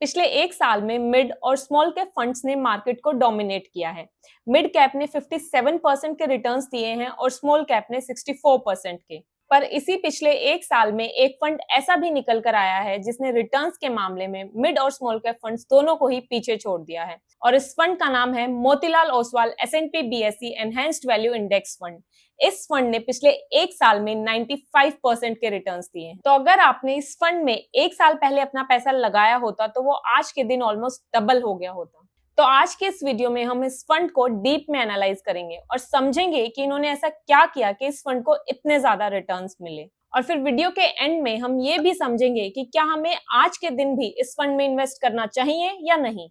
पिछले एक साल में मिड और स्मॉल कैप फंड्स ने मार्केट को डोमिनेट किया है। मिड कैप ने 57% के रिटर्न्स दिए हैं और स्मॉल कैप ने 64% के। पर इसी पिछले एक साल में एक फंड ऐसा भी निकल कर आया है जिसने रिटर्न्स के मामले में मिड और स्मॉल कैप फंड्स दोनों को ही पीछे छोड़ दिया है, और इस फंड का नाम है Motilal Oswal S&P BSE enhanced value index fund. इस फंड ने पिछले एक साल में 95% के रिटर्न्स दिए हैं। तो अगर आपने इस फंड में एक साल पहले अपना पैसा लगाया होता तो वो आज के दिन ऑलमोस्ट डबल हो गया होता। तो आज के इस वीडियो में हम इस फंड को डीप में एनालाइज करेंगे और समझेंगे कि इन्होंने ऐसा क्या किया कि इस फंड को इतने ज्यादा रिटर्न्स मिले। और फिर वीडियो के एंड में हम ये भी समझेंगे कि क्या हमें आज के दिन भी इस फंड में इन्वेस्ट करना चाहिए या नहीं।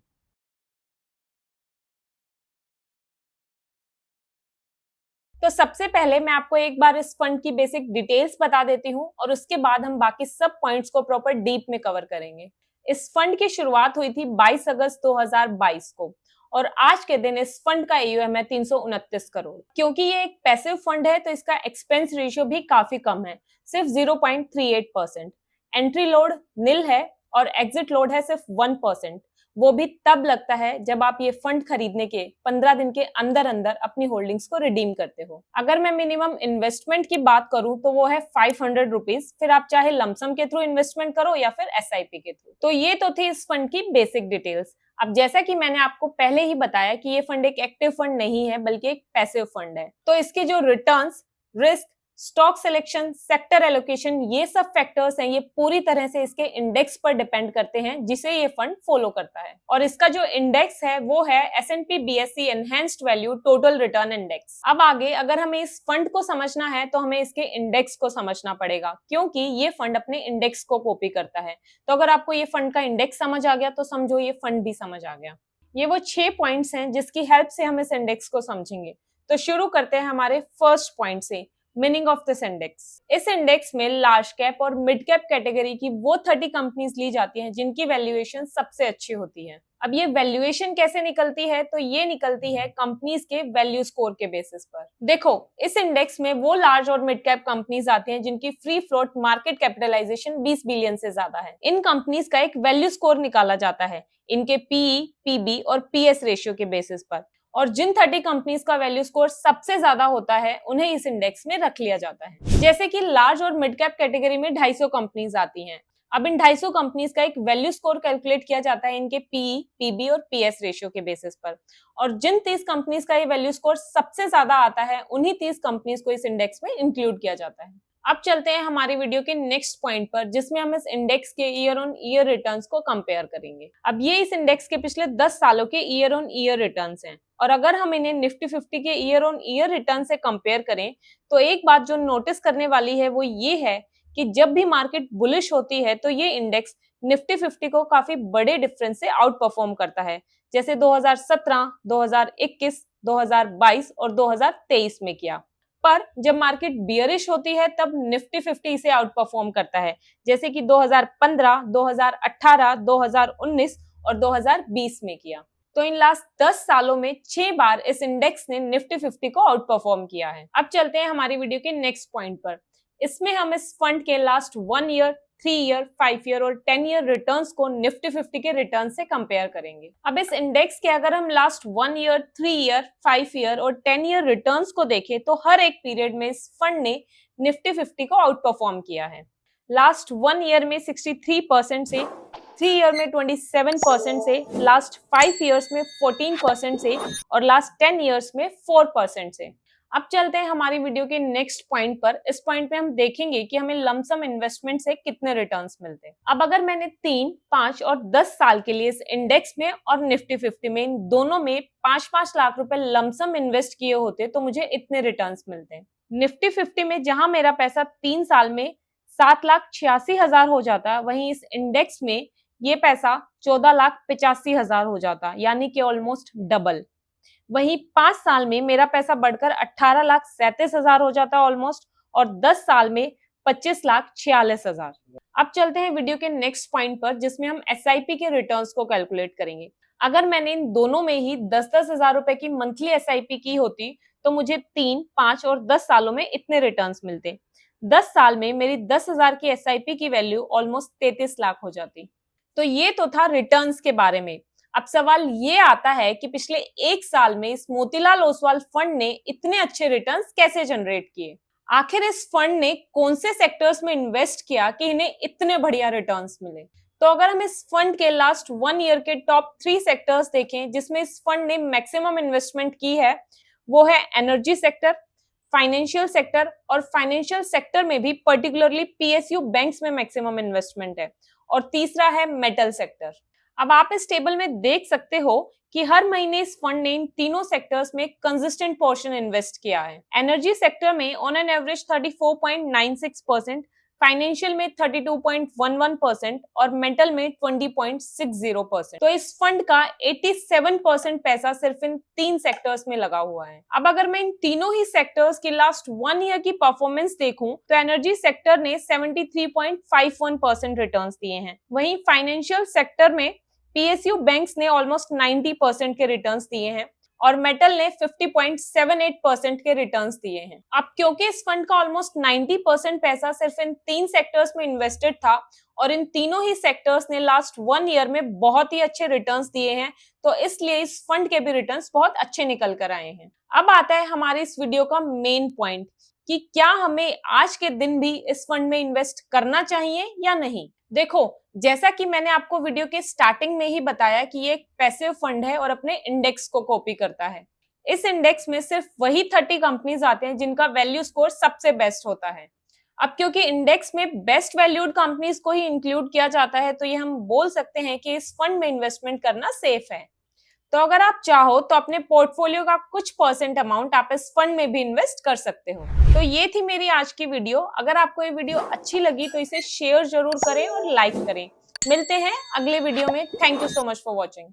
तो सबसे पहले मैं आपको एक बार इस फंड की बेसिक डिटेल्स बता देती हूँ और उसके बाद हम बाकी सब पॉइंट्स को प्रॉपर डीप में कवर करेंगे। इस फंड की शुरुआत हुई थी 22 अगस्त 2022 को और आज के दिन इस फंड का AUM है 329 करोड़। क्योंकि ये एक पैसिव फंड है तो इसका एक्सपेंस रेशियो भी काफी कम है, सिर्फ 0.38%। एंट्री लोड निल है और एग्जिट लोड है सिर्फ 1%। वो भी तब लगता है जब आप ये फंड खरीदने के 15 दिन के अंदर अंदर अपनी होल्डिंग्स को रिडीम करते हो। अगर मैं मिनिमम इन्वेस्टमेंट की बात करूं तो वो है 500 रुपीज, फिर आप चाहे लमसम के थ्रू इन्वेस्टमेंट करो या फिर SIP के थ्रू। तो ये तो थी इस फंड की बेसिक डिटेल्स। अब जैसा कि मैंने आपको पहले ही बताया कि ये फंड एक एक्टिव फंड नहीं है बल्कि एक पैसिव फंड है, तो इसके जो returns, risk, stock selection, sector allocation, ये सब फैक्टर्स हैं, ये पूरी तरह से इसके इंडेक्स पर डिपेंड करते हैं जिसे ये फंड फॉलो करता है। और इसका जो इंडेक्स है वो है S&P BSE enhanced value total return index. अब आगे अगर हमें इस फंड को समझना है तो हमें इसके इंडेक्स को समझना पड़ेगा, क्योंकि ये फंड अपने इंडेक्स को कॉपी करता है। तो अगर आपको ये फंड का इंडेक्स समझ आ गया तो समझो ये फंड भी समझ आ गया। ये वो 6 पॉइंट्स हैं जिसकी हेल्प से हम इस इंडेक्स को समझेंगे। तो शुरू करते हैं हमारे फर्स्ट पॉइंट से, मीनिंग ऑफ दिस इंडेक्स। इस इंडेक्स में लार्ज कैप और मिड कैप कैटेगरी की वो 30 कंपनीज ली जाती हैं जिनकी वैल्यूएशन सबसे अच्छी होती है। अब ये वैल्यूएशन कैसे निकलती है, तो ये निकलती है कंपनीज के वैल्यू स्कोर के बेसिस पर। देखो, इस इंडेक्स में वो लार्ज और मिड कैप कंपनीज आती हैं जिनकी free float market capitalization 20 billion से ज्यादा है। इन कंपनीज का एक वैल्यू स्कोर निकाला जाता है इनके PE, PB और PS रेशियो के बेसिस पर, और जिन 30 कंपनीज का वैल्यू स्कोर सबसे ज्यादा होता है उन्हें इस इंडेक्स में रख लिया जाता है। जैसे कि लार्ज और मिड कैप कैटेगरी में 250 कंपनीज आती हैं। अब इन 250 कंपनीज का एक वैल्यू स्कोर कैलकुलेट किया जाता है इनके PE, PB और PS रेशियो के बेसिस पर, और जिन 30 कंपनीज का ये वैल्यू स्कोर सबसे ज्यादा आता है उन्हीं 30 कंपनीज को इस इंडेक्स में इंक्लूड किया जाता है। अब चलते हैं हमारी वीडियो के नेक्स्ट पॉइंट पर, जिसमें हम इस इंडेक्स के ईयर ऑन ईयर रिटर्न्स को कंपेयर करेंगे। अब ये इस इंडेक्स के पिछले 10 सालों के ईयर ऑन ईयर रिटर्न्स हैं, और अगर हम इन्हें निफ्टी 50 के ईयर ऑन ईयर रिटर्न से कंपेयर करें तो एक बात जो नोटिस करने वाली है वो ये है कि जब भी मार्केट बुलिश होती है तो ये इंडेक्स निफ्टी 50 को काफी बड़े डिफरेंस से आउट परफॉर्म करता है, जैसे 2017, 2021, 2022 और 2023 में किया। पर जब मार्केट बियरिश होती है तब निफ्टी 50 इसे आउट परफॉर्म करता है, जैसे कि 2015, 2018, 2019 और 2020 में किया। तो इन लास्ट 10 सालों में 6 बार इस इंडेक्स ने निफ्टी 50 को आउट परफॉर्म किया है। अब चलते हैं हमारी वीडियो के नेक्स्ट पॉइंट पर। इसमें हम इस फंड के लास्ट 1 ईयर, 3 ईयर, 5 ईयर और 10 ईयर रिटर्न्स को निफ्टी 50 के रिटर्न से कंपेयर करेंगे। अब इस इंडेक्स के अगर हम लास्ट 1 ईयर, 3 ईयर, 5 ईयर और 10 ईयर रिटर्न्स को देखें तो हर एक पीरियड में इस फंड ने निफ्टी 50 को आउट परफॉर्म किया है। लास्ट 1 ईयर में 63% से, 3 ईयर में 27% से, लास्ट 5 ईयर्स में 14% से और लास्ट 10 ईयर्स में 4% से। अब चलते हैं हमारी वीडियो के नेक्स्ट पॉइंट पर। इस पॉइंट पे हम देखेंगे कि हमें लमसम इन्वेस्टमेंट से कितने रिटर्न्स मिलते हैं। अब अगर मैंने 3, 5 और 10 साल के लिए इस इंडेक्स में और निफ्टी 50 में, इन दोनों में 5-5 लाख रुपए लमसम इन्वेस्ट किए होते तो मुझे इतने रिटर्न्स मिलते हैं। निफ्टी 50 में जहां मेरा पैसा 3 साल में 7,86,000 हो जाता, वहीं इस इंडेक्स में ये पैसा 14,85,000 हो जाता, यानी कि ऑलमोस्ट डबल। वहीं 5 साल में मेरा पैसा बढ़कर 18,37,000 हो जाता ऑलमोस्ट, और 10 साल में 25,46,000। अब चलते हैं वीडियो के नेक्स्ट पॉइंट पर, जिसमें हम SIP के रिटर्न्स को कैलकुलेट करेंगे। अगर मैंने इन दोनों में ही 10-10 हजार रुपए की मंथली SIP की होती तो मुझे 3, 5 और 10 सालों में इतने रिटर्न्स मिलते। 10 साल में मेरी 10,000 की SIP की वैल्यू ऑलमोस्ट 33 लाख हो जाती। तो ये तो था रिटर्न्स के बारे में। अब सवाल ये आता है कि पिछले एक साल में इस मोतीलाल ओसवाल फंड ने इतने अच्छे रिटर्न्स कैसे जनरेट किए। आखिर इस फंड ने कौन से सेक्टर्स में इन्वेस्ट किया कि इन्हें इतने बढ़िया रिटर्न्स मिले। तो अगर हम इस फंड के लास्ट 1 ईयर के टॉप 3 सेक्टर्स देखें जिसमें इस फंड ने मैक्सिमम इन्वेस्टमेंट की है, वो है एनर्जी सेक्टर, फाइनेंशियल सेक्टर, और फाइनेंशियल सेक्टर में भी पर्टिकुलरली पीएसयू बैंक्स में मैक्सिमम इन्वेस्टमेंट है, और तीसरा है मेटल सेक्टर। अब आप इस टेबल में देख सकते हो कि हर महीने इस फंड ने इन तीनों सेक्टर्स में कंसिस्टेंट पोर्शन इन्वेस्ट किया है। एनर्जी सेक्टर में ऑन एन एवरेज 34.96%, फाइनेंशियल में 32.11% और मेटल में 20.60%। तो इस फंड का 87% पैसा सिर्फ इन 3 सेक्टर्स में लगा हुआ है। अब अगर मैं इन तीनों ही सेक्टर्स की लास्ट 1 ईयर की परफॉर्मेंस देखूं तो एनर्जी सेक्टर ने 73.51% रिटर्न्स दिए हैं। वहीं फाइनेंशियल सेक्टर में पीएसयू बैंक्स ने ऑलमोस्ट 90% के रिटर्न्स दिए हैं और मेटल ने 50.78% के रिटर्न्स दिए हैं। अब क्योंकि इस फंड का ऑलमोस्ट 90% पैसा सिर्फ इन 3 सेक्टर्स में इन्वेस्टेड था और इन तीनों ही सेक्टर्स ने लास्ट 1 ईयर में बहुत ही अच्छे रिटर्न्स दिए हैं, तो इसलिए इस फंड के भी रिटर्न्स बहुत अच्छे निकल कर आए हैं। अब आता है हमारे इस वीडियो का मेन पॉइंट कि क्या हमें आज के दिन भी इस फंड में इन्वेस्ट करना चाहिए या नहीं। देखो, जैसा कि मैंने आपको वीडियो के स्टार्टिंग में ही बताया कि ये एक पैसिव फंड है और अपने इंडेक्स को कॉपी करता है। इस इंडेक्स में सिर्फ वही 30 कंपनीज आते हैं जिनका वैल्यू स्कोर सबसे बेस्ट होता है। अब क्योंकि इंडेक्स में बेस्ट वैल्यूड कंपनीज को ही इंक्लूड किया जाता है, तो ये हम बोल सकते हैं कि इस फंड में इन्वेस्टमेंट करना सेफ है। तो अगर आप चाहो तो अपने पोर्टफोलियो का कुछ परसेंट अमाउंट आप इस फंड में भी इन्वेस्ट कर सकते हो। तो ये थी मेरी आज की वीडियो। अगर आपको ये वीडियो अच्छी लगी तो इसे शेयर जरूर करें और लाइक करें। मिलते हैं अगले वीडियो में। Thank you so much for watching.